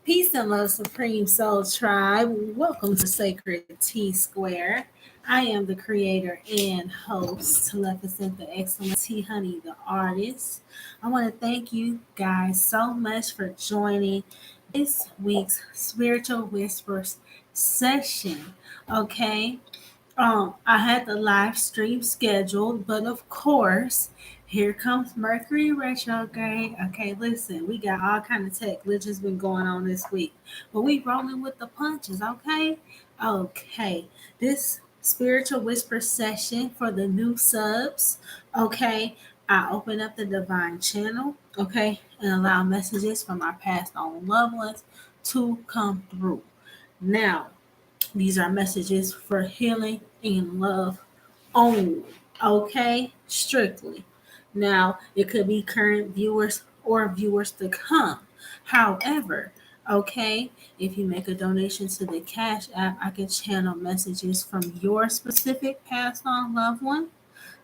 Peace and love, Supreme Soul Tribe. Welcome to Sacred T Square. I am the creator and host, Teleficent the Excellent T Honey, the artist. I want to thank you guys so much for joining this week's Spiritual Whispers session. Okay, I had the live stream scheduled, but of course, here comes Mercury retrograde. Okay, listen, we got all kind of tech glitches been going on this week, but we rolling with the punches. Okay. This spiritual whisper session for the new subs. Okay, I open up the divine channel. Okay, and allow messages from our past on loved ones to come through. Now, these are messages for healing and love only. Okay? Strictly. Now, it could be current viewers or viewers to come. However, okay, if you make a donation to the Cash App, I can channel messages from your specific passed on loved one.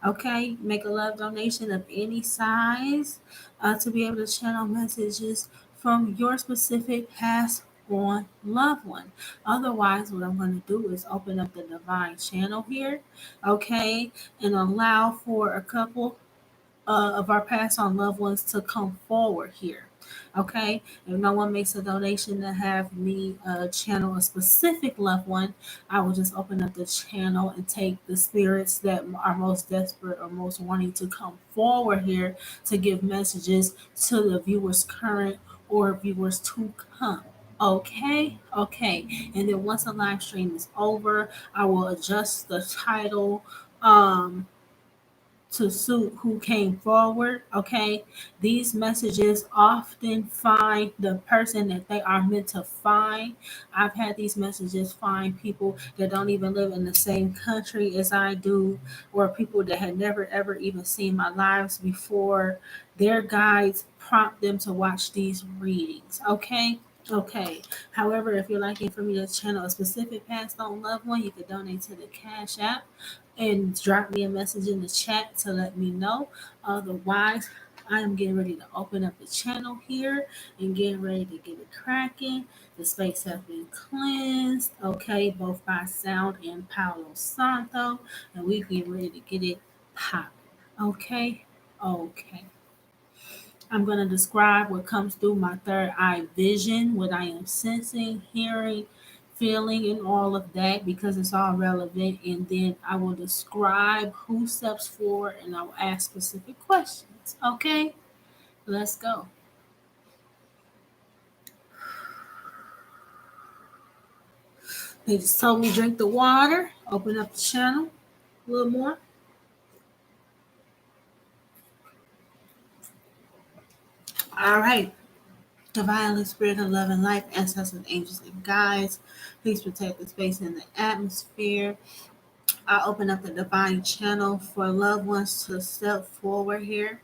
Okay, make a love donation of any size to be able to channel messages from your specific past on loved one. Otherwise, what I'm going to do is open up the divine channel here, okay, and allow for a couple of our past on loved ones to come forward here. Okay, if no one makes a donation to have me channel a specific loved one, I will just open up the channel and take the spirits that are most desperate or most wanting to come forward here to give messages to the viewers current or viewers to come. Okay. And then once the live stream is over, I will adjust the title. To suit who came forward. Okay, these messages often find the person that they are meant to find. I've had these messages find people that don't even live in the same country as I do, or people that had never ever even seen my lives before. Their guides prompt them to watch these readings. Okay. However, if you're liking for me to channel a specific passed on loved one, you could donate to the Cash App and drop me a message in the chat to let me know. Otherwise, I am getting ready to open up the channel here and getting ready to get it cracking. The space has been cleansed, okay, both by sound and Palo Santo, and we get ready to get it popping. Okay. I'm going to describe what comes through my third eye vision, what I am sensing, hearing, feeling, and all of that because it's all relevant. And then I will describe who steps forward and I will ask specific questions. Okay, let's go. They just told me drink the water, open up the channel a little more. All right. Divinely Spirit of Love and Life, ancestors, angels, and guides, please protect the space in the atmosphere. I open up the divine channel for loved ones to step forward here.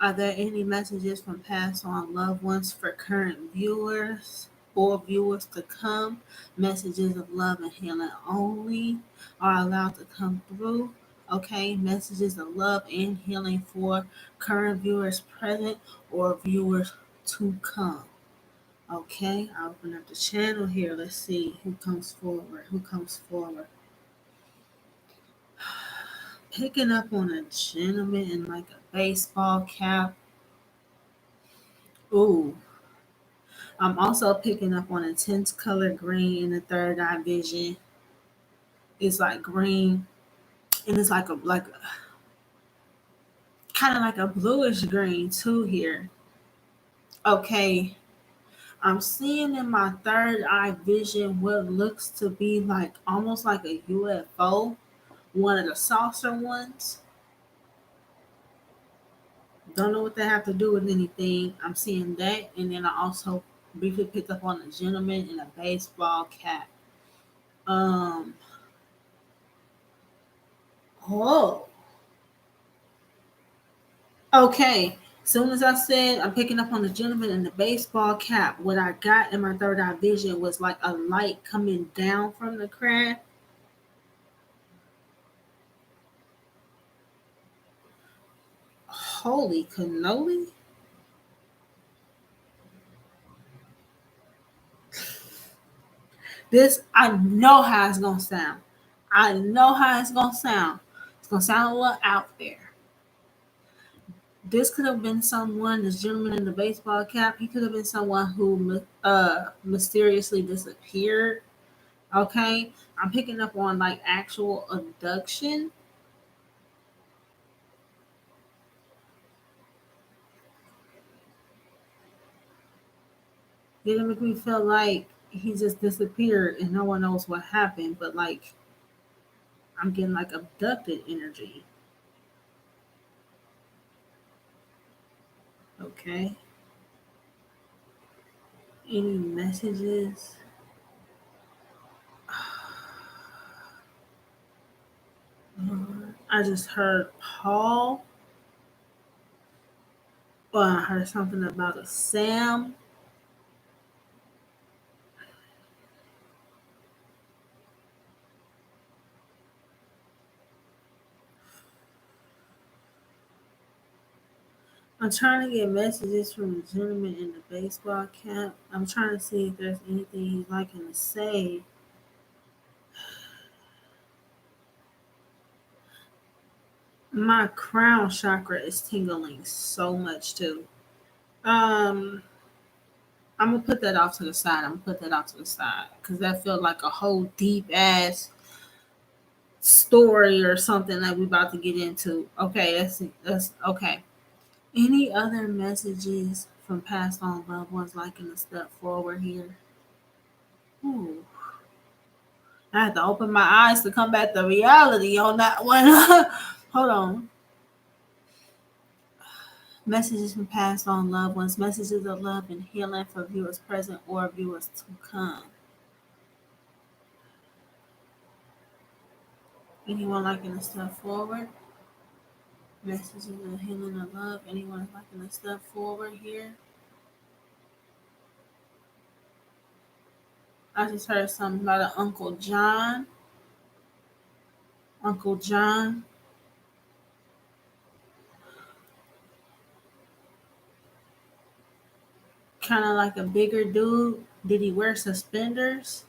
Are there any messages from past on loved ones for current viewers or viewers to come? Messages of love and healing only are allowed to come through. Okay, messages of love and healing for current viewers present or viewers to come. Okay, I open up the channel here. Let's see who comes forward. Picking up on a gentleman in like a baseball cap. Ooh. I'm also picking up on intense color green in the third eye vision. It's like green and it's like a kind of like a bluish green too here. Okay. I'm seeing in my third eye vision what looks to be like almost like a UFO, one of the saucer ones. Don't know what they have to do with anything. I'm seeing that, and then I also briefly picked up on a gentleman in a baseball cap. Um. Oh. Okay. Soon as I said I'm picking up on the gentleman in the baseball cap, what I got in my third eye vision was like a light coming down from the craft. Holy cannoli. This, I know how it's gonna sound. I know how it's gonna sound. It's gonna sound a little out there. This could have been someone, this gentleman in the baseball cap, he could have been someone who mysteriously disappeared. Okay. I'm picking up on like actual abduction. It didn't make me feel like he just disappeared and no one knows what happened, but like I'm getting like abducted energy. Okay. Any messages? I just heard Paul. Well, I heard something about a Sam. I'm trying to get messages from the gentleman in the baseball cap. I'm trying to see if there's anything he's liking to say. My crown chakra is tingling so much too. Um, I'm gonna put that off to the side. I'm gonna put that off to the side because that felt like a whole deep ass story or something that we about to get into. Okay, that's okay. Any other messages from past on loved ones liking to step forward here? Ooh, I had to open my eyes to come back to reality on that one. Hold on. Messages from past on loved ones, messages of love and healing for viewers present or viewers to come. Anyone liking to step forward? Messages of healing and love. Anyone liking to step forward here? I just heard something about an Uncle John. Uncle John. Kind of like a bigger dude. Did he wear suspenders?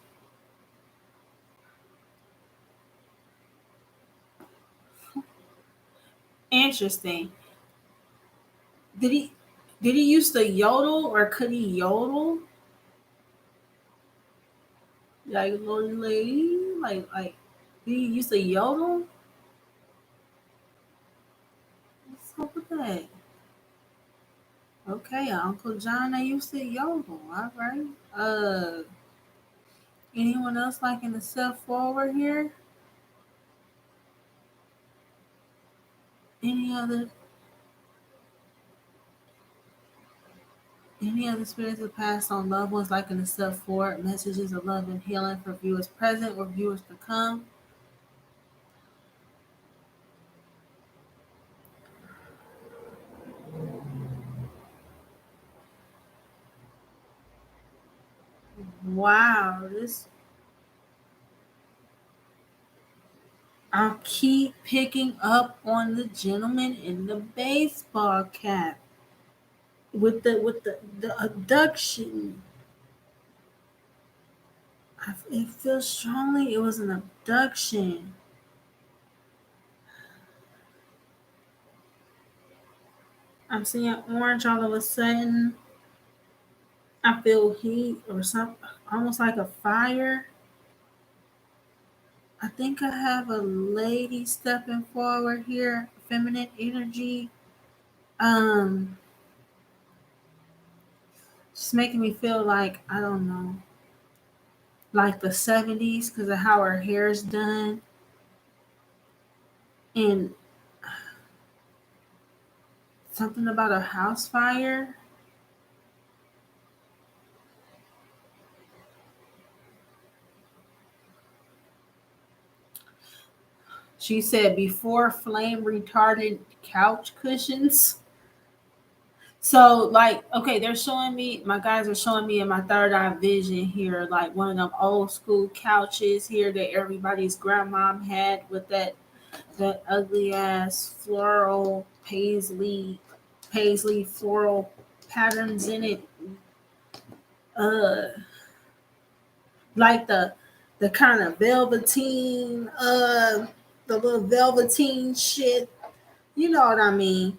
Interesting. Did he did he used to yodel or could he yodel? Like Lord lady? Like did he used to yodel? What's up with that? Okay, Uncle John, I used to yodel. All right. Anyone else liking to step forward here? Any other Any other spirits of past on loved ones liking to step forward? Messages of love and healing for viewers present or viewers to come. Wow, this I'll keep picking up on the gentleman in the baseball cap with the abduction. It feels strongly it was an abduction. I'm seeing orange all of a sudden. I feel heat or something, almost like a fire. I think I have a lady stepping forward here, feminine energy. Um, just making me feel like I don't know, like the 70s because of how her hair is done, and something about a house fire. She said before flame retardant couch cushions. So like, okay, they're showing me, my guys are showing me in my third eye vision here, like one of them old school couches here that everybody's grandmom had with that ugly ass floral paisley floral patterns in it. Uh like the kind of velveteen, the little velveteen shit. You know what I mean?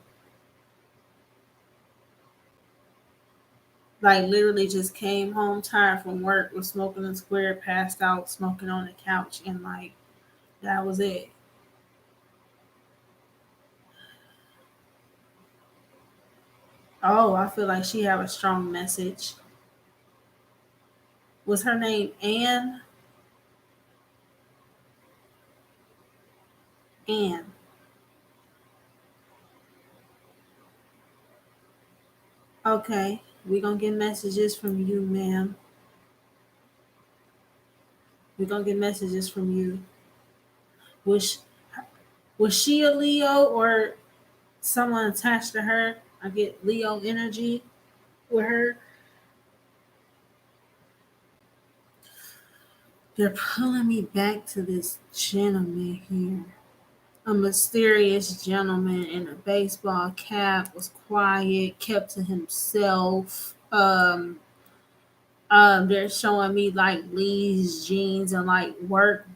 Like literally just came home tired from work, was smoking a square, passed out, smoking on the couch, and like that was it. Oh, I feel like she have a strong message. Was her name Anne? Anne. Okay, we gonna get messages from you, ma'am. We gonna get messages from you. Was was she a Leo or someone attached to her? I get Leo energy with her. They're pulling me back to this gentleman here. A mysterious gentleman in a baseball cap, was quiet, kept to himself. They're showing me like Lee's jeans and like work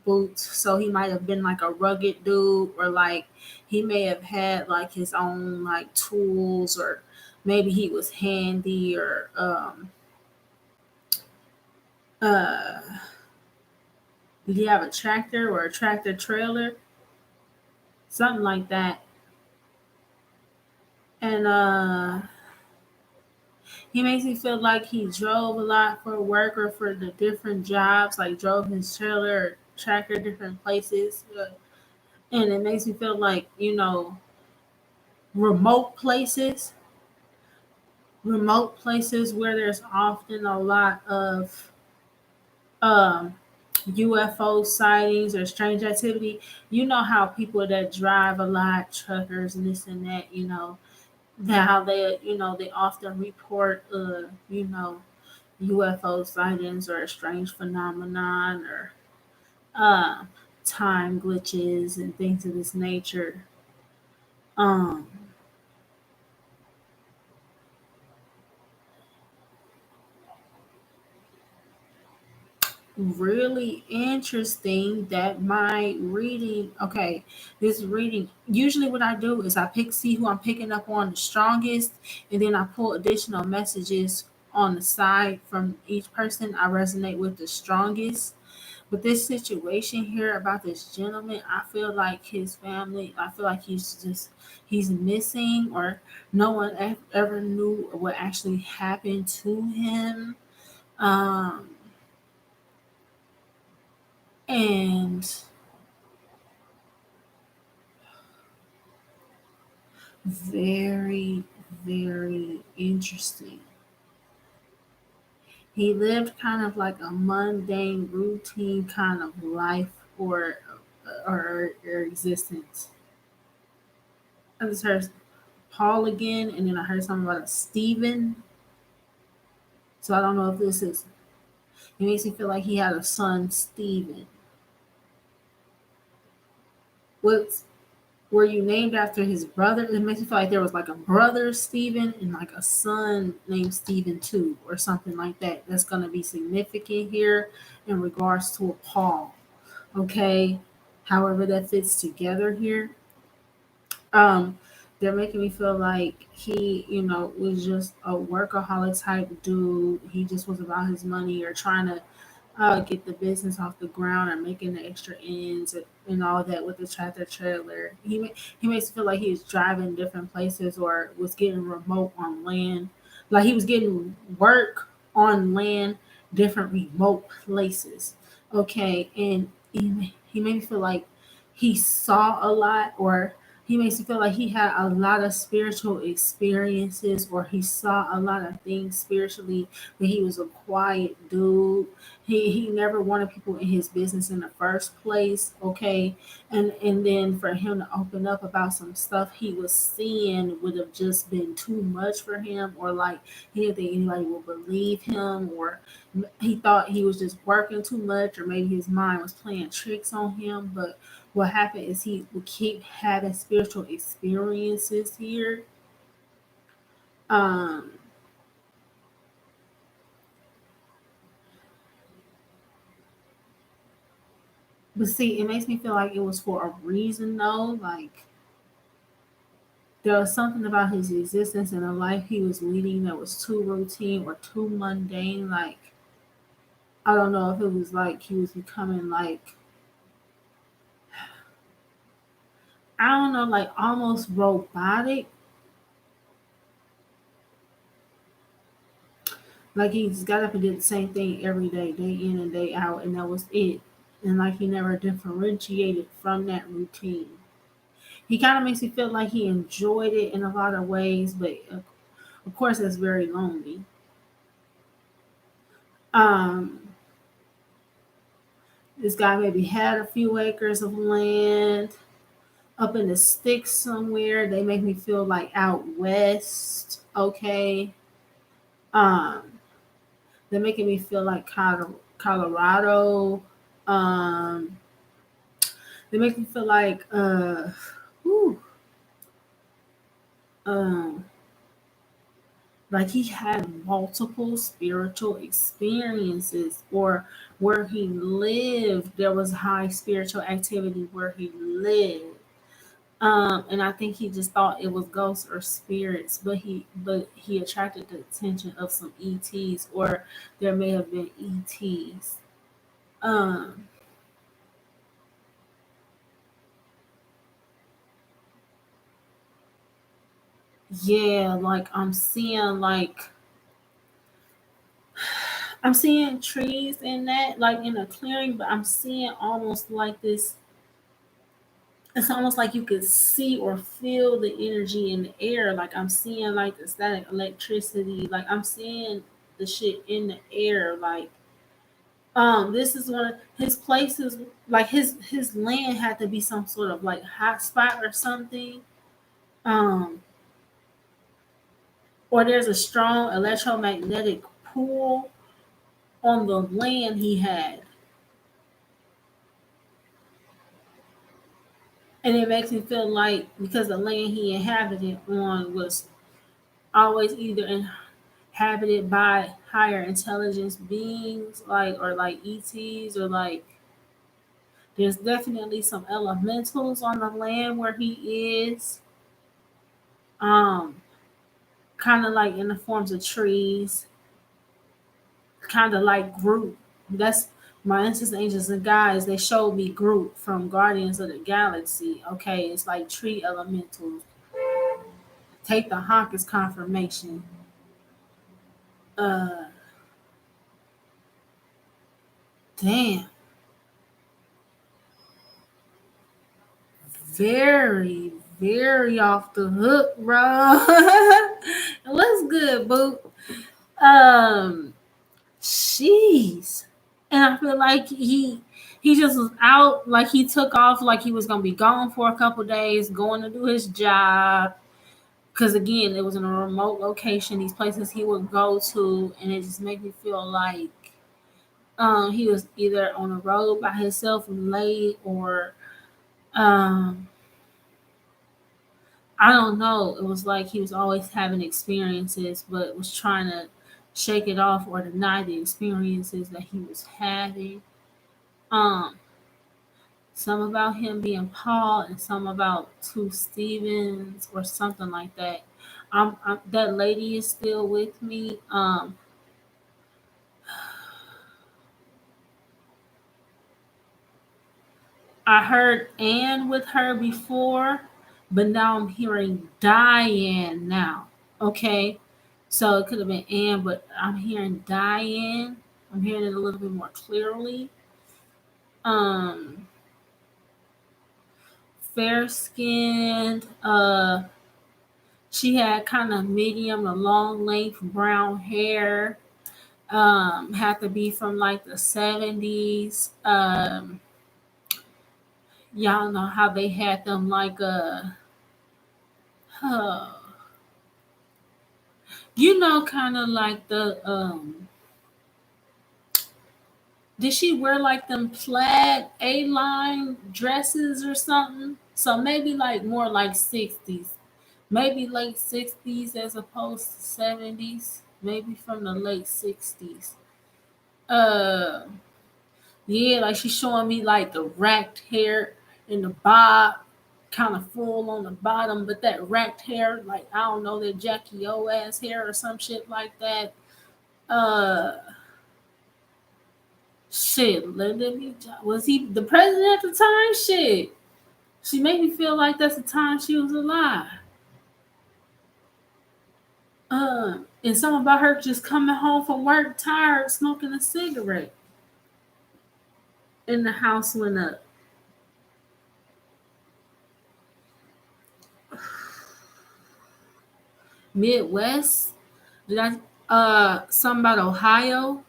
boots, so he might have been like a rugged dude, or like he may have had like his own like tools, or maybe he was handy, or uh did he have a tractor or a tractor trailer, something like that. And he makes me feel like he drove a lot for work or for the different jobs, like drove his trailer or tractor different places. And it makes me feel like, remote places, remote places where there's often a lot of um, UFO sightings or strange activity. You know how people that drive a lot, truckers and this and that, that how they often report, UFO sightings or a strange phenomenon, or uh, time glitches and things of this nature. Um, Really interesting that my reading, okay, this reading, usually what I do is I see who I'm picking up on the strongest, and then I pull additional messages on the side from each person I resonate with the strongest. But this situation here about this gentleman, I feel like his family, I feel like he's missing, or no one ever knew what actually happened to him. Um, and very, very interesting. He lived kind of like a mundane, routine kind of life, or existence. I just heard Paul again, and then I heard something about a Stephen. So I don't know if this is. It makes me feel like he had a son, Stephen. What's Were you named after his brother? It makes me feel like there was like a brother Stephen and like a son named Stephen too, or something like that. That's going to be significant here in regards to a Paul. Okay, however that fits together here. Um, they're making me feel like he, was just a workaholic type dude. He just was about his money, or trying to get the business off the ground, or making the extra ends, and all that with the tractor trailer. He makes me feel like he was driving different places, or was getting remote on land. Like he was getting work on land, different remote places. Okay, and he made me feel like he saw a lot, or he makes me feel like he had a lot of spiritual experiences, or he saw a lot of things spiritually. That he was a quiet dude. He never wanted people in his business in the first place. Okay, and then for him to open up about some stuff he was seeing would have just been too much for him, or like he didn't think anybody would believe him, or he thought he was just working too much, or maybe his mind was playing tricks on him. But what happened is he would keep having spiritual experiences here. Um, But see, it makes me feel like it was for a reason though. Like there was something about his existence and the life he was leading that was too routine or too mundane. Like I don't know if it was like he was becoming like I don't know, like almost robotic. Like he just got up and did the same thing every day in and day out, and that was it. And like he never differentiated from that routine. He kind of makes me feel like he enjoyed it in a lot of ways, but of course that's very lonely. Um, this guy maybe had a few acres of land up in the sticks somewhere. They make me feel like out west. Okay. Um, they're making me feel like Colorado. Um, they make me feel whew, um, like he had multiple spiritual experiences, or where he lived, there was high spiritual activity where he lived. And I think he just thought it was ghosts or spirits, but he attracted the attention of some ETs, or there may have been ETs. Um, yeah, like I'm seeing trees in that, like in a clearing, but I'm seeing almost like this. It's almost like you could see or feel the energy in the air. Like I'm seeing like the static electricity. Like I'm seeing the shit in the air. Like this is one of his places. Like his land had to be some sort of like hot spot or something. Um, or there's a strong electromagnetic pull on the land he had. And it makes me feel like because the land he inhabited on was always either inhabited by higher intelligence beings, like or like ETs, or like there's definitely some elementals on the land where he is. Um, kind of like in the forms of trees, kind of like Groot. That's my ancestors, angels, and guides. They showed me Groot from Guardians of the Galaxy. Okay, it's like tree elementals. Take the honk as confirmation. Uh, damn, very, very off the hook, bro. What's good, boo? Um, jeez. And I feel like he just was out, like he took off, like he was gonna be gone for a couple days, going to do his job. Because again, it was in a remote location. These places he would go to, and it just made me feel like he was either on the road by himself and late, or um, I don't know. It was like he was always having experiences, but was trying to shake it off or deny the experiences that he was having. Um, some about him being Paul, and some about two Stevens or something like that. That lady is still with me. I heard Anne with her before, but now I'm hearing Diane now. Okay. So it could have been Anne, but I'm hearing Diane. I'm hearing it a little bit more clearly. Um, fair skinned. She had kind of medium to long length brown hair. Had to be from like the 70s. Y'all know how they had them like uh kind of like the did she wear like them plaid A-line dresses or something? So maybe like more like 60s. Maybe late 60s as opposed to 70s. Maybe from the late 60s. Uh Yeah, like she's showing me like the racked hair and the bob kind of full on the bottom, but that racked hair, like I don't know, that Jackie O ass hair or some shit like that. Uh Shit, Lyndon B. Was he the president at the time? Shit. She made me feel like that's the time she was alive. And something about her just coming home from work tired, smoking a cigarette. And the house went up. Midwest? Did I something about Ohio?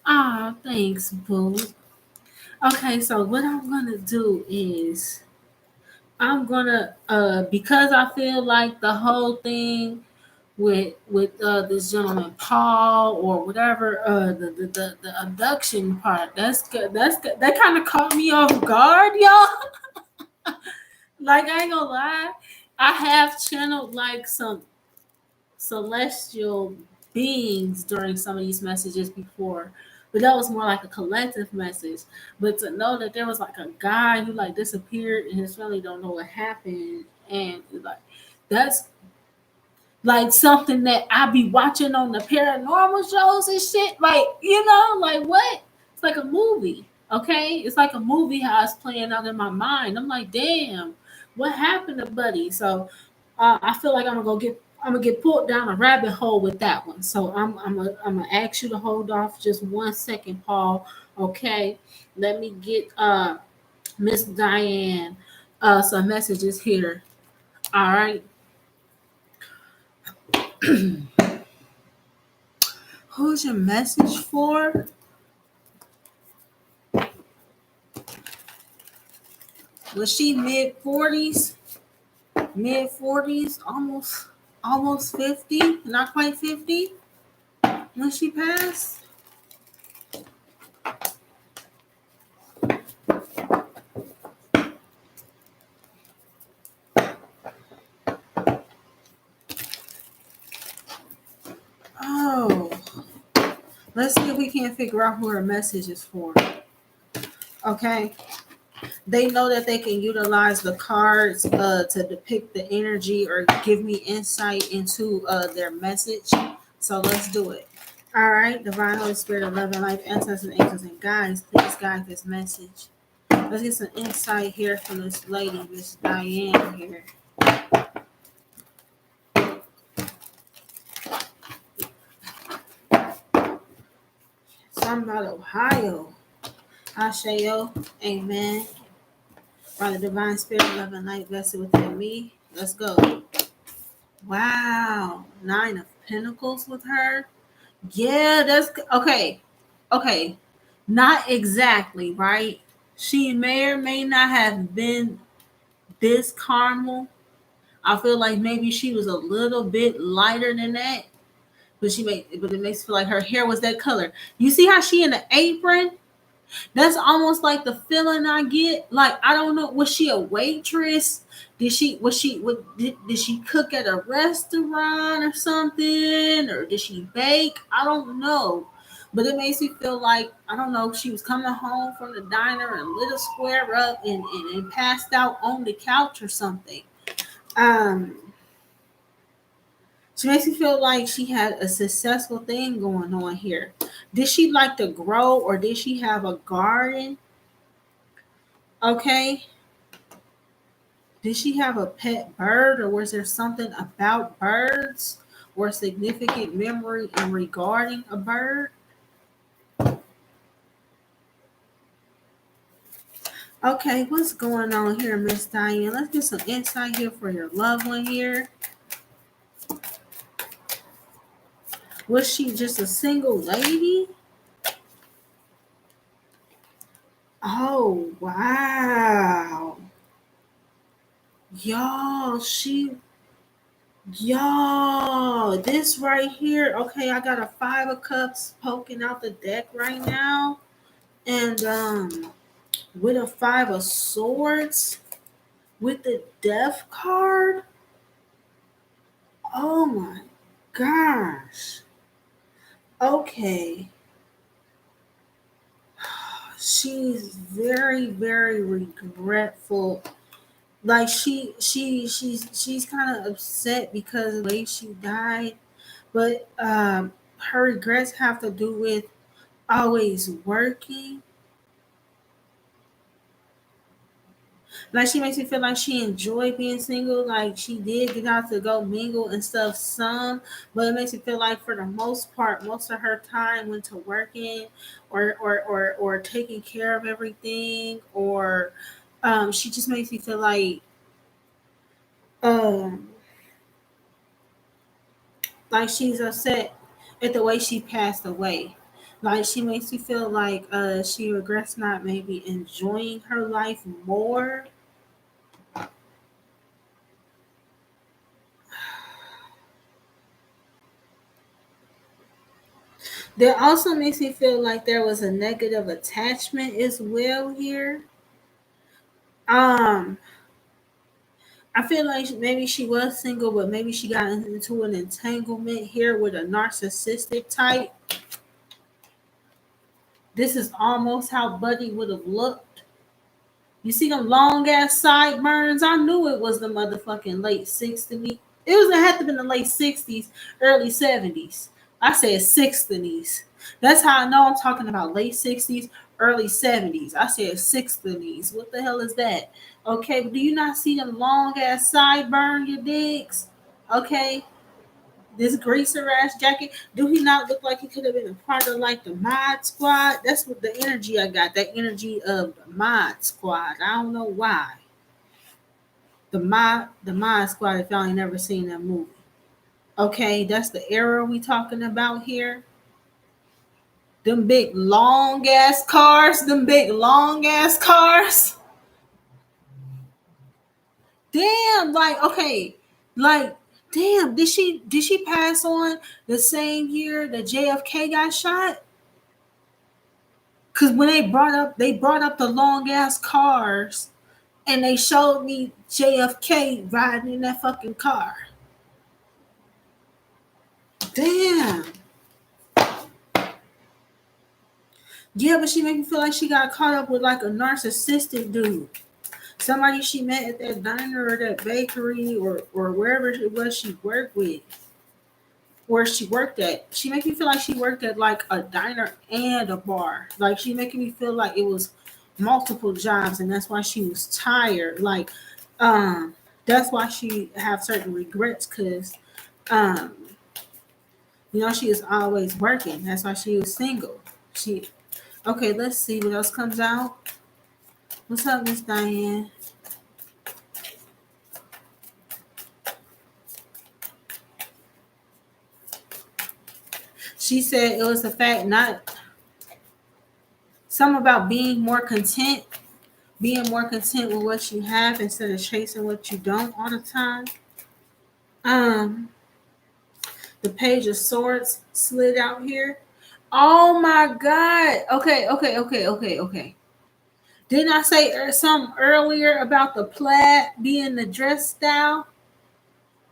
Ah, thanks, boo. Okay, so what I'm gonna do is I'm gonna because I feel like the whole thing with this gentleman Paul or whatever the abduction part that's good that kind of caught me off guard, y'all. Like I ain't gonna lie, I have channeled like some celestial beings during some of these messages before, but that was more like a collective message. But to know that there was like a guy who like disappeared and his family don't know what happened, and like that's like something that I be watching on the paranormal shows and shit. Like, you know, like what? It's like a movie. Okay, it's like a movie how it's playing out in my mind. I'm like, damn, what happened to Buddy? So I feel like I'm gonna get pulled down a rabbit hole with that one. So I'm gonna ask you to hold off just 1 second, Paul. Okay, let me get Miss Diane some messages here. All right. Who's your message for? Was she mid 40s? Mid 40s, almost 50, not quite 50 when she passed. Oh, let's see if we can't figure out who her message is for. Okay. They know that they can utilize the cards to depict the energy or give me insight into their message. So let's do it. All right, Divine Holy Spirit of Love and Life, ancestors, angels, and guides, please guide this message. Let's get some insight here from this lady, Miss Diane here. Something about Ohio. Ashayo, amen. By the divine spirit, love and light vested within me. Let's go. Wow. 9 of Pentacles with her. Yeah, that's okay. Okay. Not exactly, right? She may or may not have been this caramel. I feel like maybe she was a little bit lighter than that. But but it makes me feel like her hair was that color. You see how she in the apron? That's almost like the feeling I get. Like I don't know, was she a waitress? Did she cook at a restaurant or something, or did she bake? I don't know, but it makes me feel like I don't know. She was coming home from the diner and lit a square up and passed out on the couch or something. Um, she makes me feel like she had a successful thing going on here. Did she like to grow or did she have a garden? Okay. Did she have a pet bird or was there something about birds or significant memory in regarding a bird? Okay, what's going on here, Miss Diane? Let's get some insight here for your loved one here. Was she just a single lady? Oh, wow. Y'all, this right here. Okay, I got a 5 of Cups poking out the deck right now. And with a 5 of Swords, with the Death card. Oh my gosh. Okay. she's very, very regretful. Like she's kind of upset because of the way she died, but her regrets have to do with always working. Like she makes me feel like she enjoyed being single. Like she did get out to go mingle and stuff some, but it makes me feel like for the most part, most of her time went to working or taking care of everything, or she just makes me feel um like she's upset at the way she passed away. Like she makes me feel like she regrets not maybe enjoying her life more. That also makes me feel like there was a negative attachment as well here. Um, I feel like maybe she was single, but maybe she got into an entanglement here with a narcissistic type. This is almost how Buddy would have looked. You see them long ass sideburns? I knew it was the motherfucking late 60s. It had to been the late 60s, early 70s. I said 60s. That's how I know I'm talking about late 60s, early 70s. I said 60s. What the hell is that? Okay, but do you not see them long ass sideburn, you digs? Okay, this greaser ass jacket. Do he not look like he could have been a part of like the mod squad? That's what the energy I got. That energy of the mod squad. I don't know why. The mod squad, if y'all ain't never seen that movie. Okay, that's the era we talking about here. Them big long ass cars, them big long ass cars. Damn, like okay, like damn, did she pass on the same year that JFK got shot? Cause when they brought up the long ass cars and they showed me JFK riding in that fucking car. Damn. Yeah, but she made me feel like she got caught up with like a narcissistic dude. Somebody she met at that diner or that bakery or wherever it was she worked with. Where she worked at. She make me feel like she worked at like a diner and a bar. Like she making me feel like it was multiple jobs and that's why she was tired. Like that's why she have certain regrets because um she is always working. That's why she was single. She Okay, let's see what else comes out. What's up, Miss Diane? She said it was the fact not some about being more content with what you have instead of chasing what you don't all the time. Um, the Page of Swords slid out here. Oh my God. Okay. Didn't I say something earlier about the plaid being the dress style?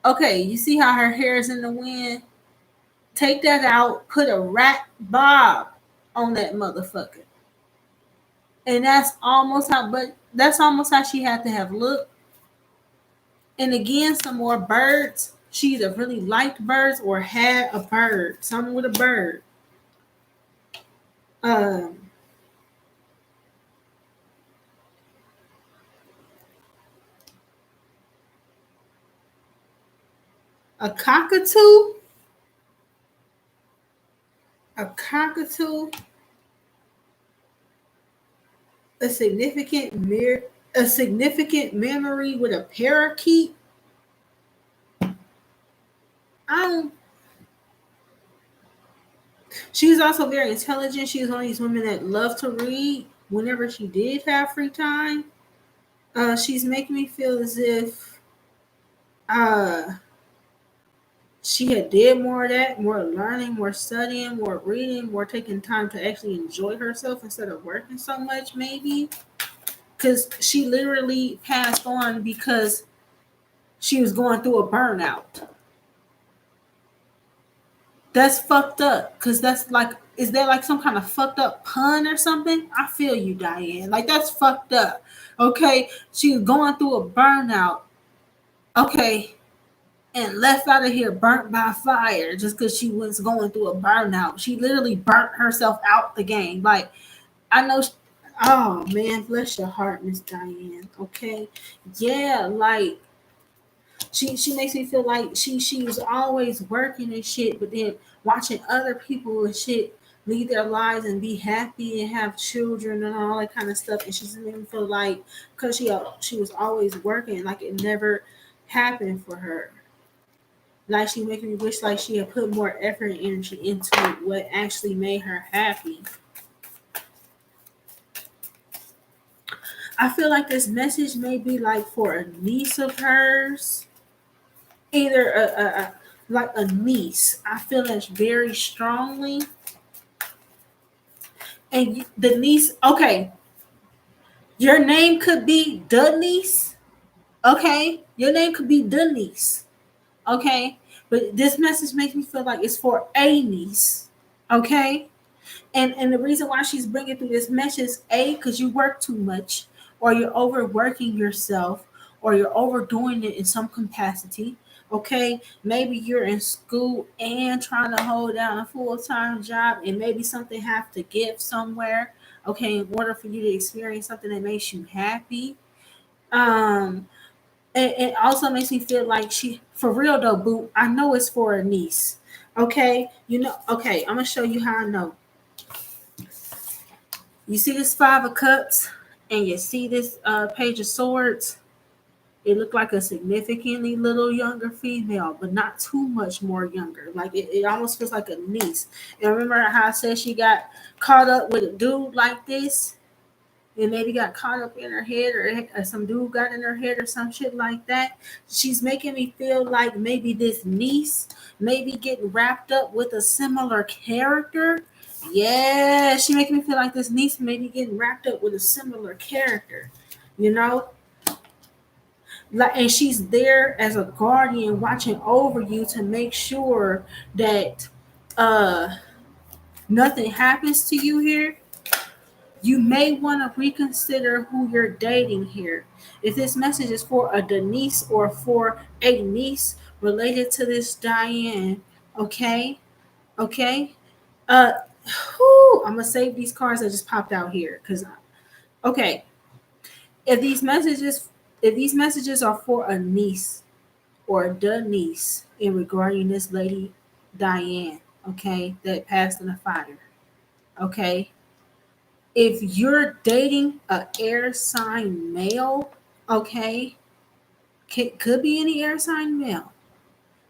Okay, you see how her hair is in the wind? Take that out, put a rat bob on that motherfucker. And that's almost how she had to have looked. And again, some more birds. She either really liked birds or had a bird, something with a bird. Um, a cockatoo, a cockatoo, a significant memory with a parakeet. I don't. She's also very intelligent. She's one of these women that love to read whenever she did have free time. She's making me feel as if uh, she had did more of that, more learning, more studying, more reading, more taking time to actually enjoy herself instead of working so much, maybe. Because she literally passed on because she was going through a burnout. That's fucked up. Cause that's like, is there like some kind of fucked up pun or something? I feel you, Diane. Like that's fucked up. Okay. She was going through a burnout. Okay. And left out of here burnt by fire just because she was going through a burnout. She literally burnt herself out the game. Like, I know. Oh man, bless your heart, Miss Diane. Okay. Yeah, like she makes me feel like she was always working and shit, but then watching other people and shit lead their lives and be happy and have children and all that kind of stuff. And she's making me feel like because she was always working, like it never happened for her. Like she making me wish like she had put more effort and energy into what actually made her happy. I feel like this message may be like for a niece of hers, either a like a niece. I feel that very strongly, and the niece. Okay, your name could be the niece. Okay, your name could be the niece. Okay, but this message makes me feel like it's for a niece. Okay, and the reason why she's bringing through this message, a, because you work too much, or you're overworking yourself, or you're overdoing it in some capacity. Okay, maybe you're in school and trying to hold down a full-time job, and maybe something have to give somewhere. Okay, in order for you to experience something that makes you happy. um it also makes me feel like she, for real though, boo, I know it's for a niece. Okay, okay, I'm gonna show you how I know. You see this five of cups and you see this page of swords. It looked like a significantly little younger female, but not too much more younger. Like it almost feels like a niece. And remember how I said she got caught up with a dude like this? And maybe got caught up in her head, or some dude got in her head or some shit like that. She's making me feel like maybe this niece maybe getting wrapped up with a similar character. Yeah, she making me feel like this niece maybe getting wrapped up with a similar character, you know? Like, and she's there as a guardian watching over you to make sure that uh nothing happens to you here. You may want to reconsider who you're dating here. If this message is for a Denise or for a niece related to this Diane, okay? Okay? Uh I'm gonna save these cards that just popped out here. Okay, if these messages if these messages are for a niece or a niece in regarding this lady Diane, okay, that passed in a fire, okay, if you're dating a air sign male, okay, could be any air sign male,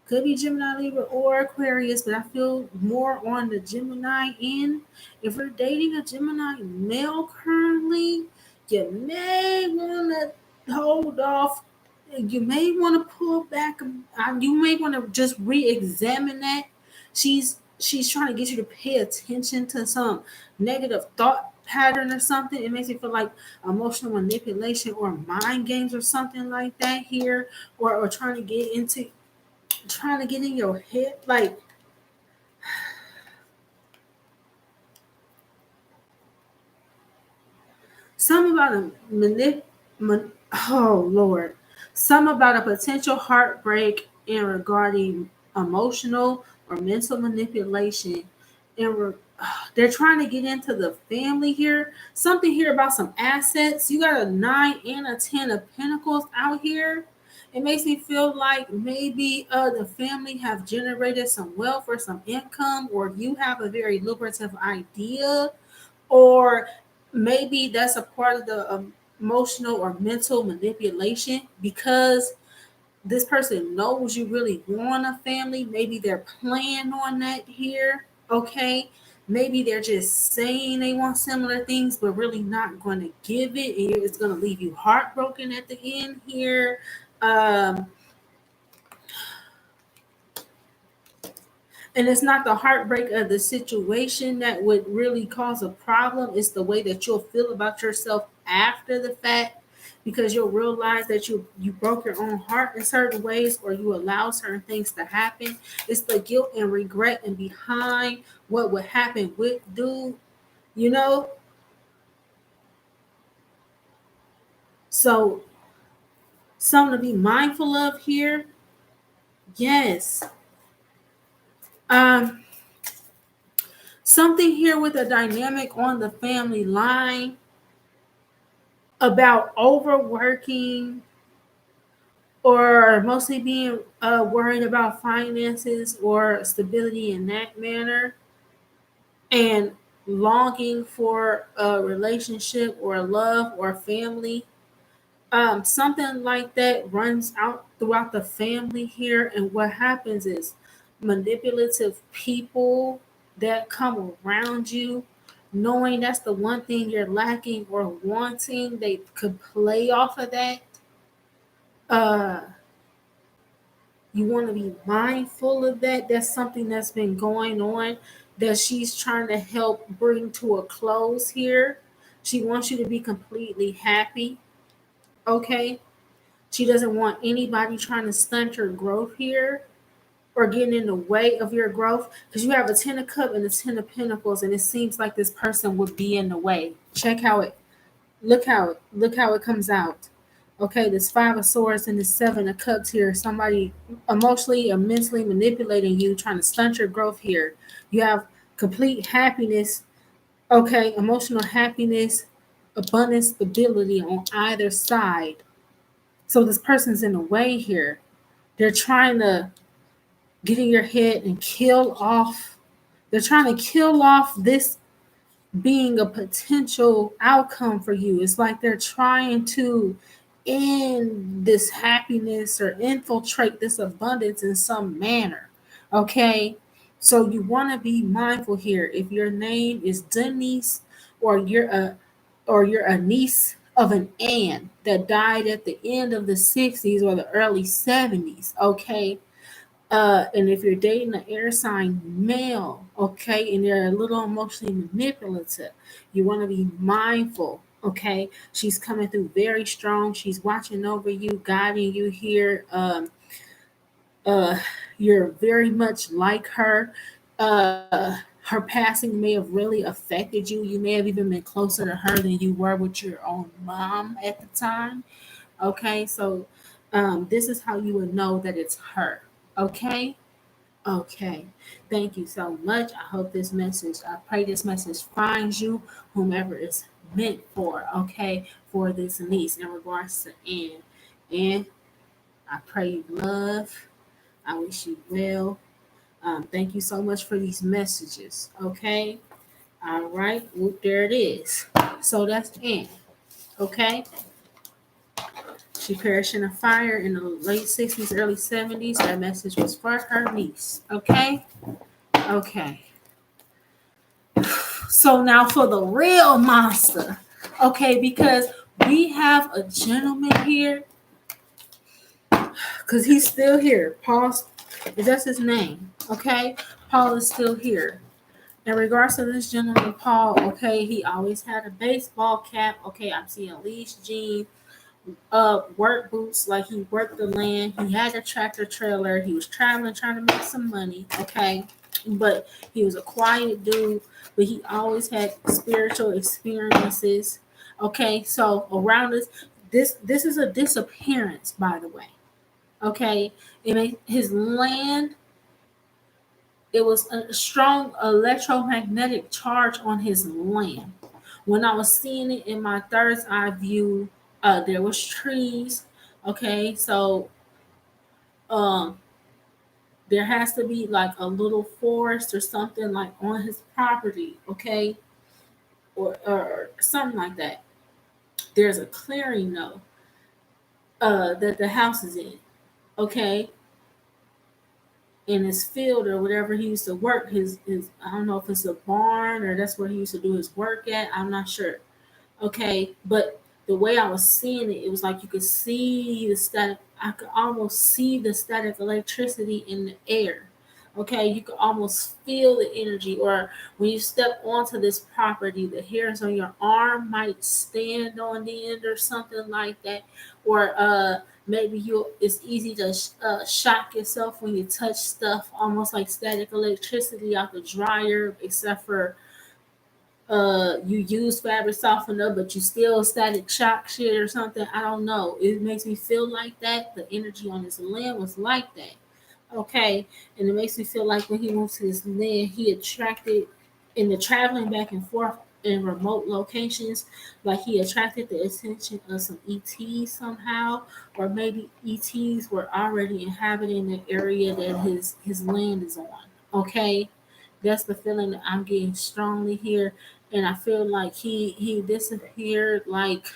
could be Gemini, Libra, or Aquarius, but I feel more on the Gemini end. If you're dating a Gemini male currently, you may want to hold off. You may want to pull back. You may want to just re-examine that. She's trying to get you to pay attention to some negative thought pattern or something. It makes me feel like emotional manipulation or mind games or something like that here, or trying to get in your head, like some about a oh Lord, some about a potential heartbreak in regarding emotional or mental manipulation. They're trying to get into the family here. Something here about some assets. You got a 9 and a 10 of pentacles out here. It makes me feel like maybe the family have generated some wealth or some income, or you have a very lucrative idea, or maybe that's a part of the emotional or mental manipulation because this person knows you really want a family. Maybe they're playing on that here. Okay. Maybe they're just saying they want similar things, but really not going to give it. And it's going to leave you heartbroken at the end here. Um, And it's not the heartbreak of the situation that would really cause a problem. It's the way that you'll feel about yourself after the fact. because you'll realize that you broke your own heart in certain ways, or you allow certain things to happen. It's the guilt and regret and behind what would happen with dude, you know. So something to be mindful of here. Yes. um Something here with a dynamic on the family line about overworking, or mostly being worried about finances or stability in that manner, and longing for a relationship or love or family. Something like that runs out throughout the family here. And what happens is manipulative people that come around you, knowing that's the one thing you're lacking or wanting, they could play off of that. Uh, you want to be mindful of that. That's something that's been going on that she's trying to help bring to a close here. She wants you to be completely happy. Okay. She doesn't want anybody trying to stunt your growth here or getting in the way of your growth, because you have a 10 of cups and a 10 of pentacles, and it seems like this person would be in the way. Check how it look how it comes out. Okay, this 5 of swords and this 7 of cups here. Somebody emotionally or mentally manipulating you, trying to stunt your growth here. You have complete happiness. Okay, emotional happiness, abundance, stability on either side. So this person's in the way here. They're trying to get in your head and kill off. They're trying to kill off this being a potential outcome for you. It's like they're trying to end this happiness or infiltrate this abundance in some manner. Okay. So you want to be mindful here. If your name is Denise, or you're a niece of an Ann that died at the end of the 60s or the early 70s, okay? And if you're dating an air sign male, okay, and they're a little emotionally manipulative, you want to be mindful, okay? She's coming through very strong. She's watching over you, guiding you here. Uh, you're very much like her. Her passing may have really affected you. You may have even been closer to her than you were with your own mom at the time. Okay, so this is how you would know that it's her. Okay. Okay, thank you so much. I pray this message finds you, whomever it's meant for, okay, for this niece in regards to Anne. And I pray you love. I wish you well. Thank you so much for these messages, okay? All right, whoop, there it is. So that's Anne, okay? She perished in a fire in the late 60s, early 70s. That message was for her niece, okay? Okay. So now for the real monster, okay, because we have a gentleman here, because he's still here. Paul, that's his name, okay? Paul is still here. In regards to this gentleman, Paul, okay, he always had a baseball cap. Okay, I'm seeing Lee's jeans, work boots, like he worked the land. He had a tractor trailer. He was traveling, trying to make some money. Okay, but he was a quiet dude, but he always had spiritual experiences. Okay, so around this is a disappearance, by the way. Okay, his land. It was a strong electromagnetic charge on his land. When I was seeing it in my third's eye view, there was trees. Okay, so um, there has to be like a little forest or something like on his property. Okay, or something like that. There's a clearing though, that the house is in. Okay, in his field or whatever he used to work, his I don't know if it's a barn or that's where he used to do his work at. I'm not sure. Okay, but the way I was seeing it, it was like you could see the static. I could almost see the static electricity in the air. Okay, you can almost feel the energy, or when you step onto this property, the hairs on your arm might stand on the end or something like that, or maybe you it's easy to shock yourself when you touch stuff, almost like static electricity out the dryer, except for you use fabric softener, but you still static shock shit or something. I don't know. It makes me feel like that. The energy on this land was like that. Okay. And it makes me feel like when he went to this land, he attracted in the traveling back and forth in remote locations, like he attracted the attention of some ETs somehow, or maybe ETs were already inhabiting the area that his land is on. Okay. That's the feeling that I'm getting strongly here. And I feel like he disappeared like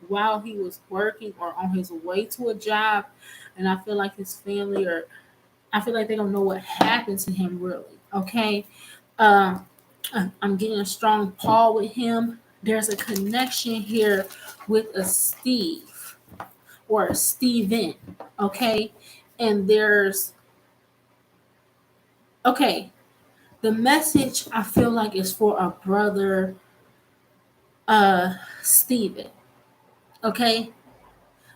while he was working or on his way to a job. And I feel like his family, or I feel like they don't know what happened to him really. Okay. Um I'm getting a strong Paul with him. There's a connection here with a Steve or a Steven. Okay. And there's okay. The message I feel like is for a brother Stephen. Okay?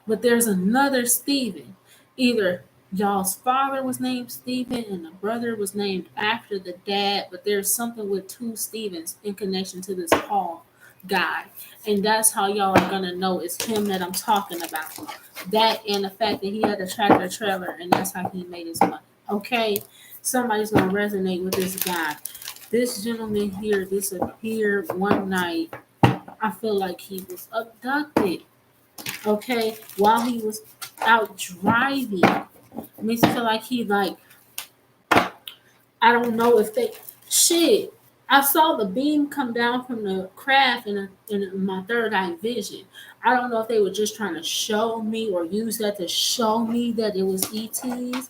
But there's another Stephen. Either y'all's father was named Stephen and the brother was named after the dad, but there's something with two Stevens in connection to this Paul guy. And that's how y'all are gonna know it's him that I'm talking about. That and the fact that he had a tractor trailer and that's how he made his money. Okay? Somebody's gonna resonate with this guy. This gentleman here disappeared one night. I feel like he was abducted, okay, while he was out driving. It makes me feel like he like, I don't know if they shit. I saw the beam come down from the craft in my third eye vision. I don't know if they were just trying to show me or use that to show me that it was ETs,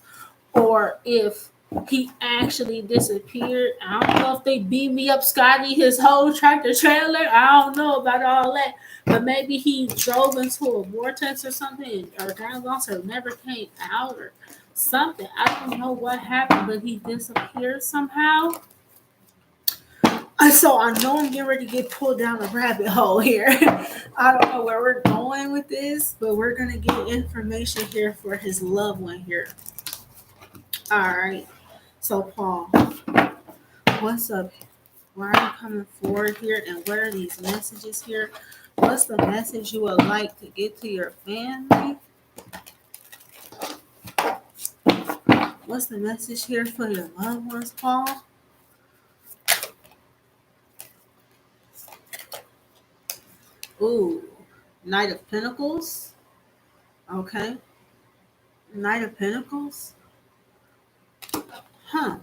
or if he actually disappeared. I don't know if they beat me up Scotty, his whole tractor trailer. I don't know about all that. But maybe he drove into a vortex or something, or got lost, or never came out, or something. I don't know what happened, but he disappeared somehow. So I know I'm getting ready to get pulled down a rabbit hole here. I don't know where we're going with this, but we're gonna get information here for his loved one here. All right. So Paul, what's up? Why are you coming forward here? And what are these messages here? What's the message you would like to get to your family? What's the message here for your loved ones, Paul? Ooh, Knight of Pentacles. Okay. Knight of Pentacles. Huh.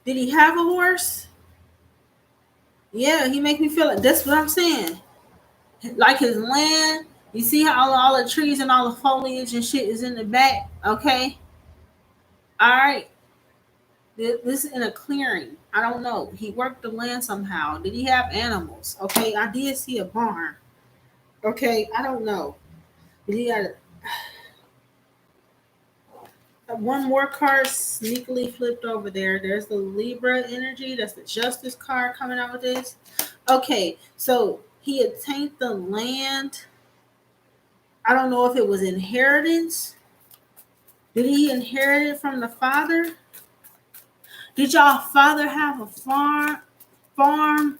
Did he have a horse? Yeah, he make me feel like that's what I'm saying. Like his land. You see how all the trees and all the foliage and shit is in the back? Okay. All right. This is in a clearing. I don't know. He worked the land somehow. Did he have animals? Okay. I did see a barn. Okay. I don't know. Did he got one more card sneakily flipped over there? There's the Libra energy. That's the Justice card coming out with this. Okay. So he obtained the land. I don't know if it was inheritance. Did he inherit it from the father? Did y'all father have a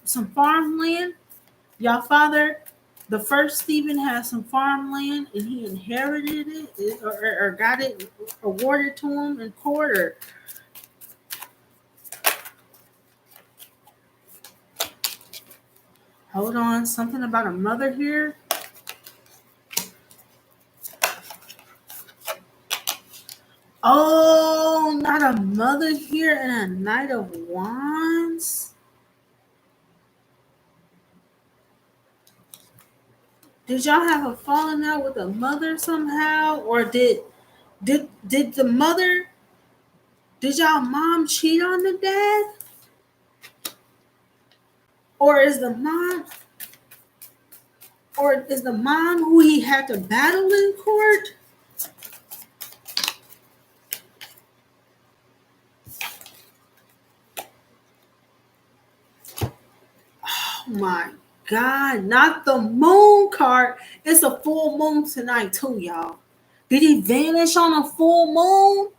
some farmland? Y'all father, the first Stephen, had some farmland and he inherited it, or got it awarded to him in court, or hold on, something about a mother here. Oh, not a mother here and a Knight of Wands. Did y'all have a falling out with a mother somehow, or did the mother? Did y'all mom cheat on the dad, or is the mom, who he had to battle in court? my God, not the moon card. It's a full moon tonight, too, y'all. Did he vanish on a full moon?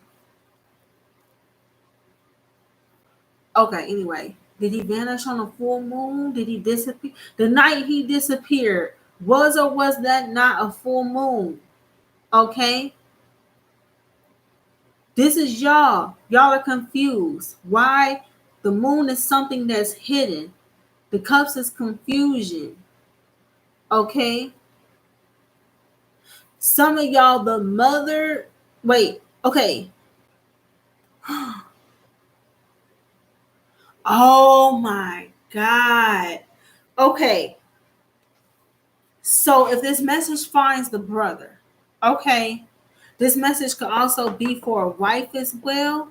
Okay, anyway. Did he vanish on a full moon? Did he disappear? The night he disappeared, was or was that not a full moon? Okay? This is y'all. Y'all are confused. Why? The moon is something that's hidden. The cups is confusion. Okay? Some of y'all, the mother. Wait, okay. Oh my God. Okay. So if this message finds the brother, okay, this message could also be for a wife as well.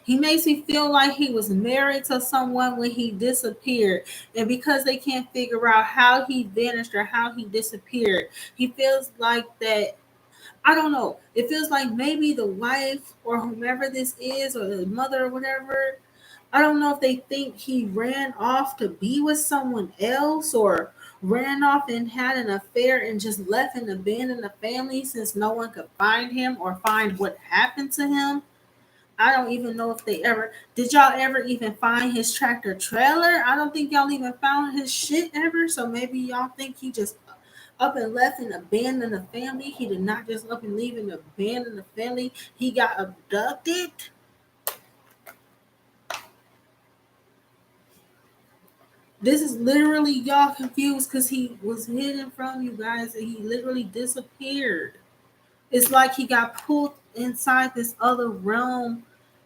He makes me feel like he was married to someone when he disappeared. And because they can't figure out how he vanished or how he disappeared, he feels like that. I don't know. It feels like maybe the wife or whomever this is, or the mother or whatever, I don't know if they think he ran off to be with someone else or ran off and had an affair and just left and abandoned the family since no one could find him or find what happened to him. I don't even know if they ever did. Y'all ever even find his tractor trailer? I don't think y'all even found his shit ever. So maybe y'all think he just up and left and abandoned the family. He did not just up and leave and abandon the family. He got abducted. This is literally y'all confused because he was hidden from you guys and he literally disappeared. It's like he got pulled inside this other realm.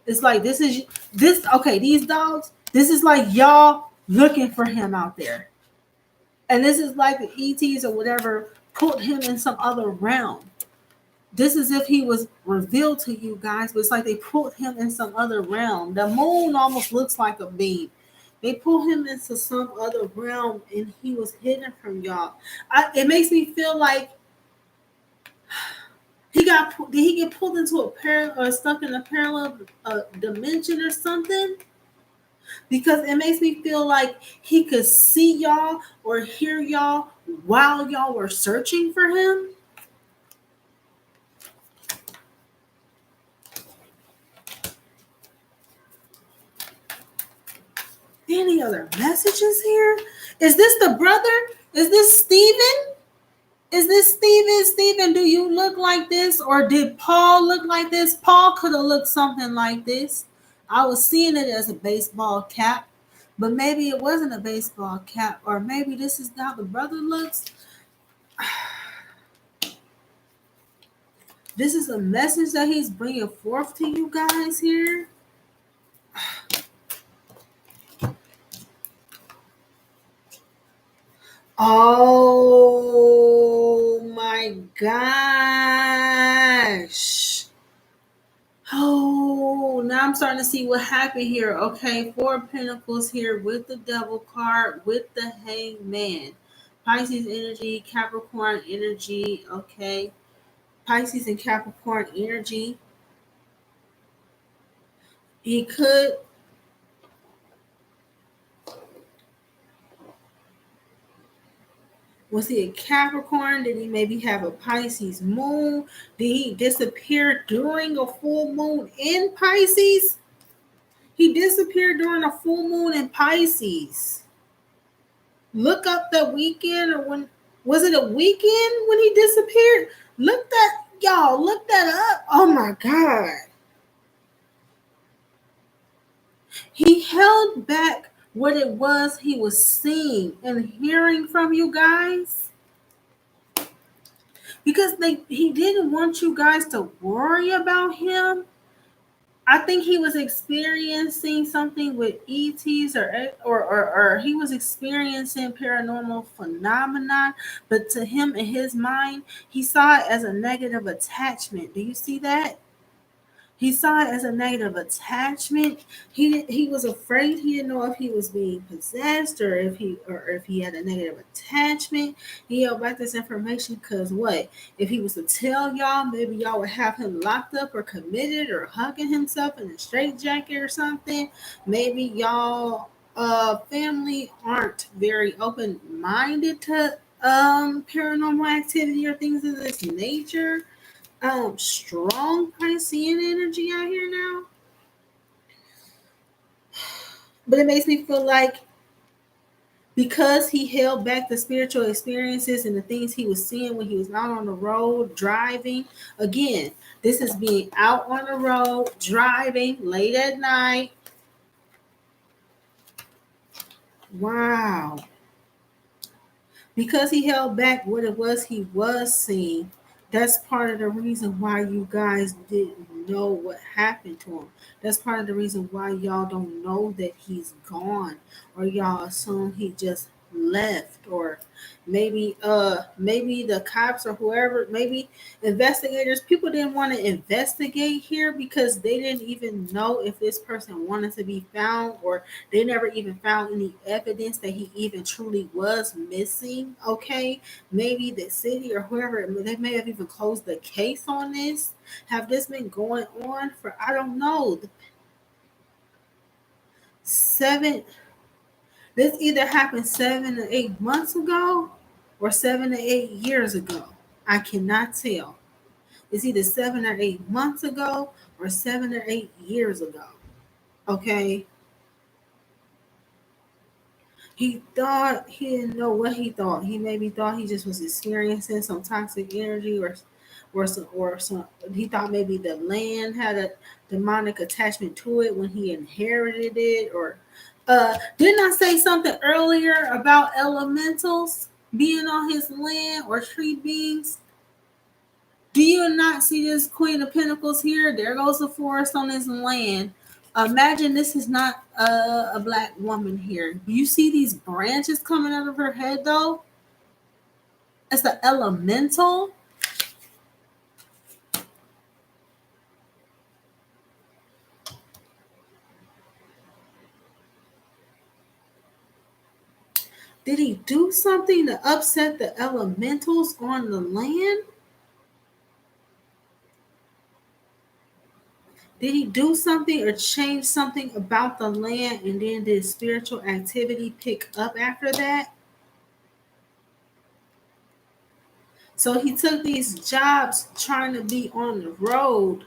It's like this okay, these dogs, this is like y'all looking for him out there. And this is like the ETs or whatever put him in some other realm. This is if he was revealed to you guys, but it's like they put him in some other realm. The moon almost looks like a beam. They pull him into some other realm and he was hidden from y'all. It makes me feel like did he get pulled into a parallel or stuck in a parallel dimension or something? Because it makes me feel like he could see y'all or hear y'all while y'all were searching for him. Any other messages here? Is this the brother? Is this Stephen? Is this Stephen? Stephen, do you look like this? Or did Paul look like this? Paul could have looked something like this. I was seeing it as a baseball cap, but maybe it wasn't a baseball cap, or maybe this is how the brother looks. This is a message that he's bringing forth to you guys here. Oh my gosh. Oh, now I'm starting to see what happened here. Okay, 4 of Pentacles here with the Devil card, with the Hangman. Pisces energy, Capricorn energy. Okay, Pisces and Capricorn energy. He could. Was he a Capricorn? Did he maybe have a Pisces moon? Did he disappear during a full moon in Pisces? He disappeared during a full moon in Pisces. Look up the weekend, or when was it a weekend when he disappeared? Look that, y'all, look that up. Oh my God. He held back what it was he was seeing and hearing from you guys because he didn't want you guys to worry about him. I think he was experiencing something with ETs or he was experiencing paranormal phenomenon, but to him in his mind, he saw it as a negative attachment. Do you see that? He saw it as a negative attachment. He was afraid. He didn't know if he was being possessed or if he had a negative attachment. He held back this information because what? If he was to tell y'all, maybe y'all would have him locked up or committed or hugging himself in a straitjacket or something. Maybe y'all family aren't very open minded to paranormal activity or things of this nature. Strong Piscean energy out here now. But it makes me feel like because he held back the spiritual experiences and the things he was seeing when he was out on the road driving. Again, this is being out on the road driving late at night. Wow. Because he held back what it was he was seeing, that's part of the reason why you guys didn't know what happened to him. That's part of the reason why y'all don't know that he's gone, or y'all assume he just left, or maybe the cops or whoever, maybe investigators, people didn't want to investigate here because they didn't even know if this person wanted to be found, or they never even found any evidence that he even truly was missing. Okay, maybe the city or whoever, they may have even closed the case on this. Have this been going on for, I don't know, 7, this either happened 7 to 8 months ago or 7 to 8 years ago. I cannot tell. It's either 7 or 8 months ago or 7 or 8 years ago. Okay. He thought, he didn't know what he thought. He maybe thought he just was experiencing some toxic energy, or some he thought maybe the land had a demonic attachment to it when he inherited it. Or didn't I say something earlier about elementals being on his land or tree beings? Do you not see this Queen of Pentacles here? There goes the forest on his land. Imagine this is not a black woman here. Do you see these branches coming out of her head though? It's the elemental. Did he do something to upset the elementals on the land? Did he do something or change something about the land, and then did spiritual activity pick up after that? So he took these jobs trying to be on the road,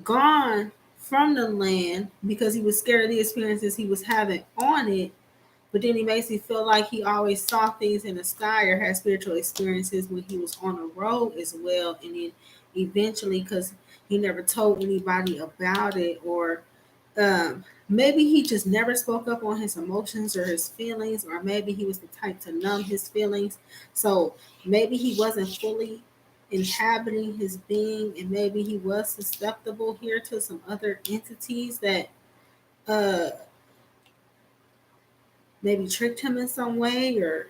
gone from the land because he was scared of the experiences he was having on it. But then he makes me feel like he always saw things in the sky or had spiritual experiences when he was on the road as well. And then eventually, because he never told anybody about it, or maybe he just never spoke up on his emotions or his feelings, or maybe he was the type to numb his feelings. So maybe he wasn't fully inhabiting his being, and maybe he was susceptible here to some other entities that uh maybe tricked him in some way. Or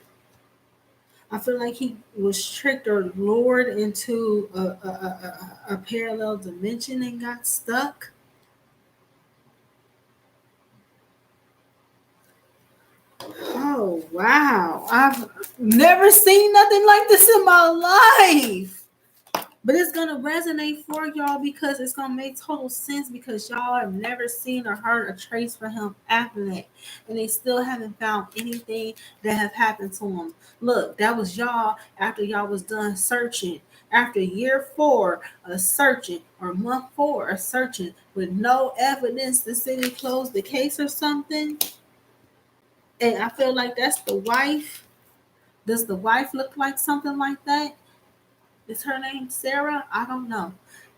I feel like he was tricked or lured into a parallel dimension and got stuck. Oh wow, I've never seen nothing like this in my life. But it's gonna resonate for y'all because it's gonna make total sense, because y'all have never seen or heard a trace for him after that, and they still haven't found anything that have happened to him. Look, that was y'all after y'all was done searching. After year 4 of searching, or month 4 of searching with no evidence, the city closed the case or something. And I feel like that's the wife. Does the wife look like something like that? Is her name Sarah? I don't know.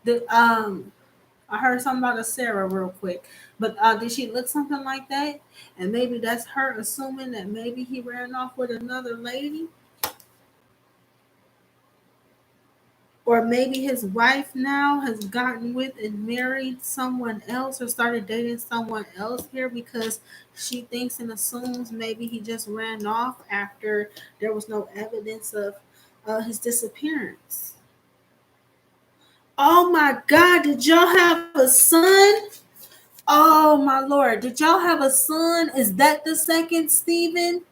The I heard something about a Sarah real quick, but did she look something like that? And maybe that's her assuming that maybe he ran off with another lady, or maybe his wife now has gotten with and married someone else, or started dating someone else here, because she thinks and assumes maybe he just ran off after there was no evidence of his disappearance. Oh my God, did y'all have a son? Oh my Lord, did y'all have a son? Is that the second Stephen?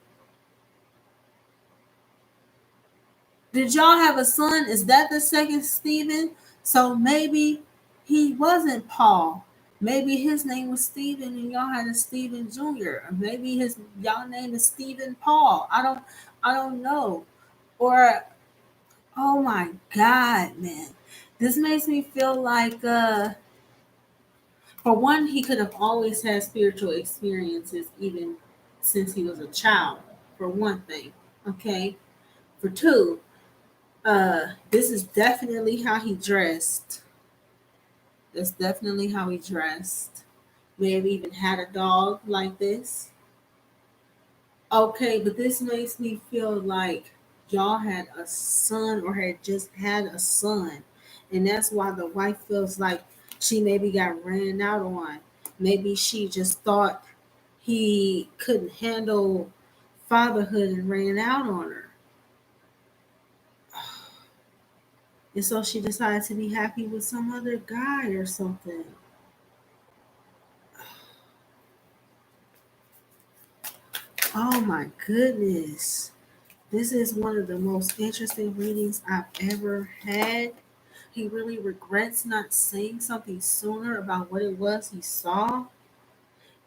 Did y'all have a son? Is that the second Stephen? So maybe he wasn't Paul. Maybe his name was Stephen and y'all had a Stephen Jr. Or maybe his y'all name is Stephen Paul. I don't know. Or oh my God, man. This makes me feel like for one, he could have always had spiritual experiences even since he was a child, for one thing. Okay. For two, this is definitely how he dressed. That's definitely how he dressed. May have even had a dog like this. Okay, but this makes me feel like y'all had a son or had just had a son. And that's why the wife feels like she maybe got ran out on. Maybe she just thought he couldn't handle fatherhood and ran out on her. And so she decided to be happy with some other guy or something. Oh my goodness. This is one of the most interesting readings I've ever had. He really regrets not saying something sooner about what it was he saw.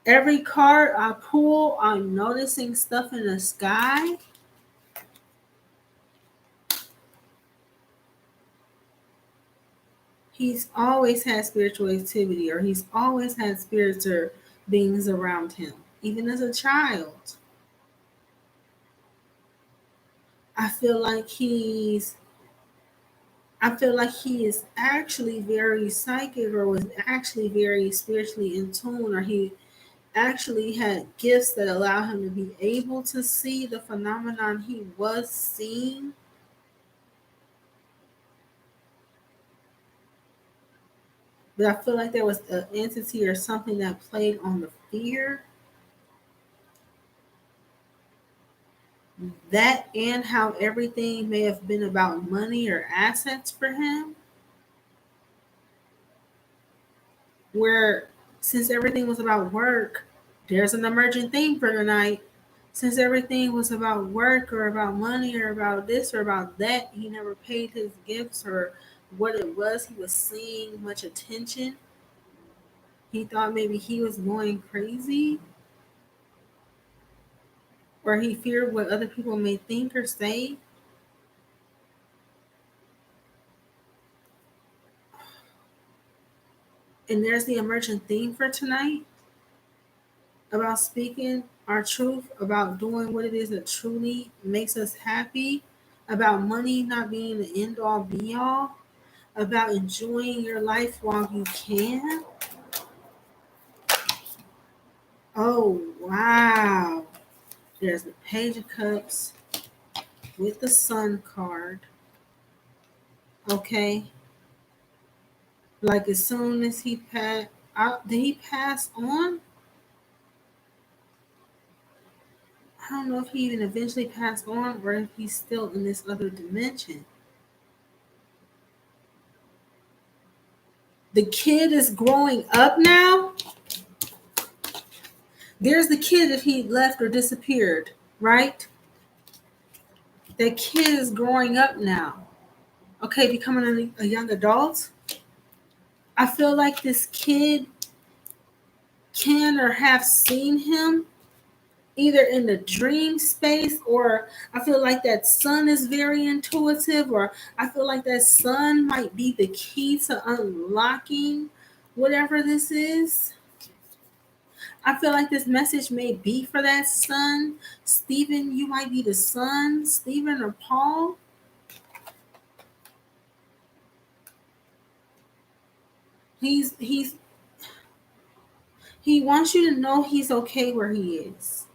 Every card I pull, I'm noticing stuff in the sky. He's always had spiritual activity, or he's always had spiritual beings around him, even as a child. I feel like he's I feel like he is actually very psychic or was actually very spiritually in tune, or he actually had gifts that allow him to be able to see the phenomenon he was seeing. But I feel like there was an entity or something that played on the fear. That and how everything may have been about money or assets for him. Where since everything was about work, there's an emergent theme for tonight. Since everything was about work or about money or about this or about that, he never paid his gifts or what it was he was seeing much attention. He thought maybe he was going crazy, or he feared what other people may think or say. And there's the emergent theme for tonight about speaking our truth, about doing what it is that truly makes us happy, about money not being the end all be all, about enjoying your life while you can. Oh, wow. There's the Page of Cups with the Sun card. Okay. Like as soon as he passed, did he pass on? I don't know if he even eventually passed on or if he's still in this other dimension. The kid is growing up now. There's the kid if he left or disappeared, right? That kid is growing up now. Okay, becoming a young adult. I feel like this kid can or have seen him either in the dream space, or I feel like that sun is very intuitive, or I feel like that sun might be the key to unlocking whatever this is. I feel like this message may be for that son. Stephen, you might be the son, Stephen or Paul. He's he wants you to know he's okay where he is.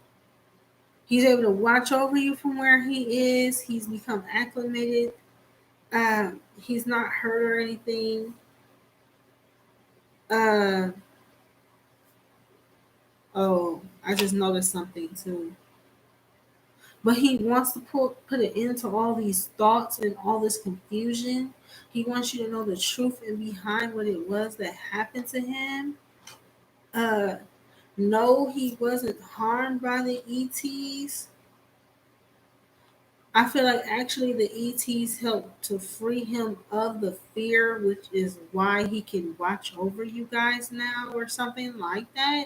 He's able to watch over you from where he is. He's become acclimated. He's not hurt or anything. Uh, oh, I just noticed something too. But he wants to put an end to all these thoughts and all this confusion. He wants you to know the truth and behind what it was that happened to him. Uh, no, he wasn't harmed by the ETs. I feel like actually the ETs help to free him of the fear, which is why he can watch over you guys now or something like that.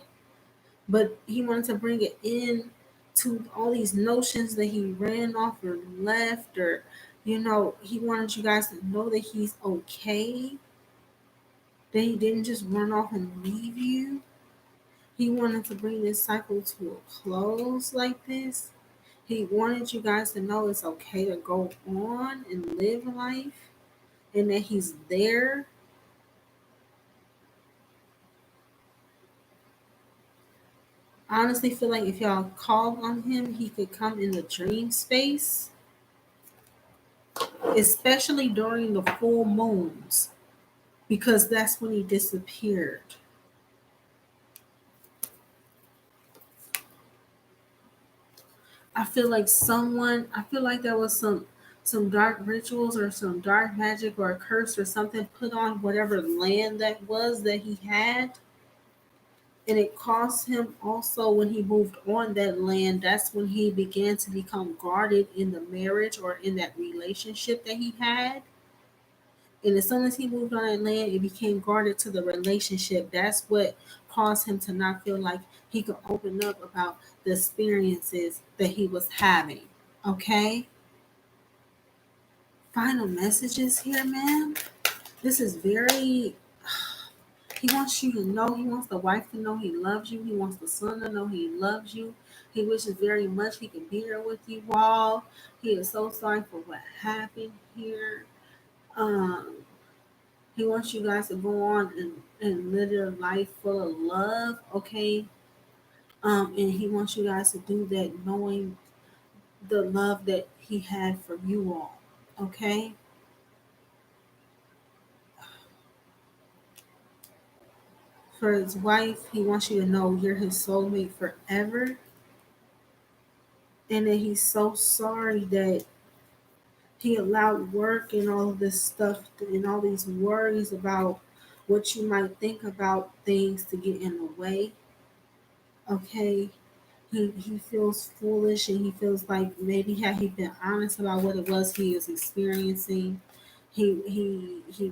But he wanted to bring it in to all these notions that he ran off or left, or he wanted you guys to know that he's okay, that he didn't just run off and leave you. He wanted to bring this cycle to a close like this. He wanted you guys to know it's okay to go on and live life and that he's there. I honestly feel like if y'all called on him, he could come in the dream space, especially during the full moons, because that's when he disappeared. I feel like there was some dark rituals or some dark magic or a curse or something put on whatever land that was that he had. And it cost him also when he moved on that land. That's when he began to become guarded in the marriage or in that relationship that he had. And as soon as he moved on that land, it became guarded to the relationship. That's what caused him to not feel like he could open up about the experiences that he was having. Okay? Final messages here, man. This is very. He wants you to know, he wants the wife to know he loves you. He wants the son to know he loves you. He wishes very much he could be here with you all. He is so sorry for what happened here. Um, he wants you guys to go on and live your life full of love, okay? And he wants you guys to do that knowing the love that he had for you all, okay? For his wife, he wants you to know you're his soulmate forever, and that he's so sorry that he allowed work and all of this stuff and all these worries about what you might think about things to get in the way. Okay. He feels foolish and he feels like maybe had he been honest about what it was he is experiencing, he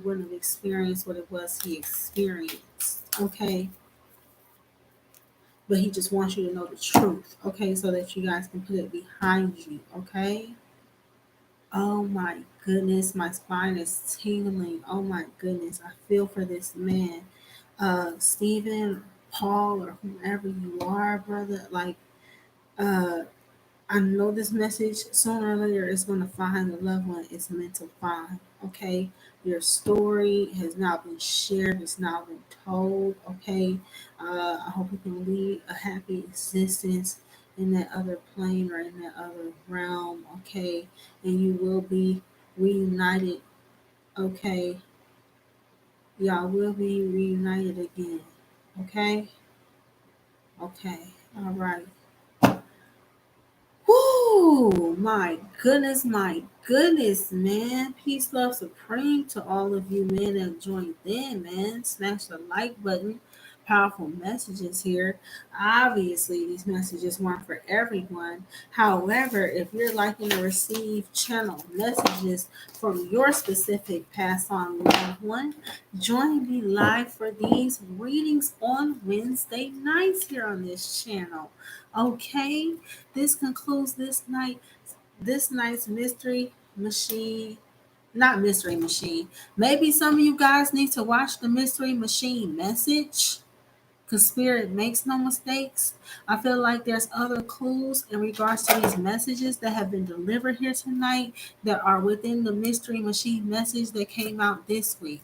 wouldn't have experienced what it was he experienced. Okay. But he just wants you to know the truth, okay, so that you guys can put it behind you, okay? Oh my goodness, my spine is tingling. Oh my goodness, I feel for this man. Stephen, Paul, or whoever you are, brother. Like, uh, I know this message sooner or later is going to find the loved one it's meant to find. Okay, your story has now been shared, it's now been told. Okay, I hope you can lead a happy existence in that other plane or in that other realm. Okay, and you will be reunited. Okay, y'all will be reunited again. Okay, okay, all right. Whoo, my goodness, man. Peace, love, supreme to all of you, men that joined in, man. Smash the like button. Powerful messages here. Obviously, these messages weren't for everyone. However, if you're liking to receive channel messages from your specific pass on loved one, join me live for these readings on Wednesday nights here on this channel. Okay, this concludes this night's mystery machine. Not mystery machine. Maybe some of you guys need to watch the mystery machine message, because spirit makes no mistakes. I feel like there's other clues in regards to these messages that have been delivered here tonight that are within the mystery machine message that came out this week.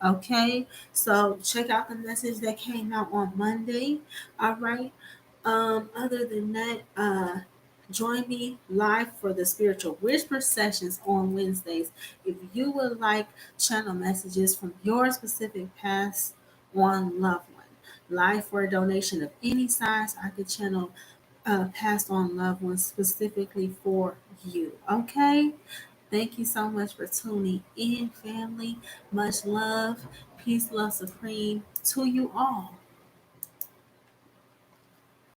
Okay, so check out the message that came out on Monday. All right. Other than that, join me live for the spiritual whisper sessions on Wednesdays. If you would like channel messages from your specific past on loved one, live for a donation of any size, I could channel passed on loved ones specifically for you. Okay. Thank you so much for tuning in, family. Much love, peace, love supreme to you all.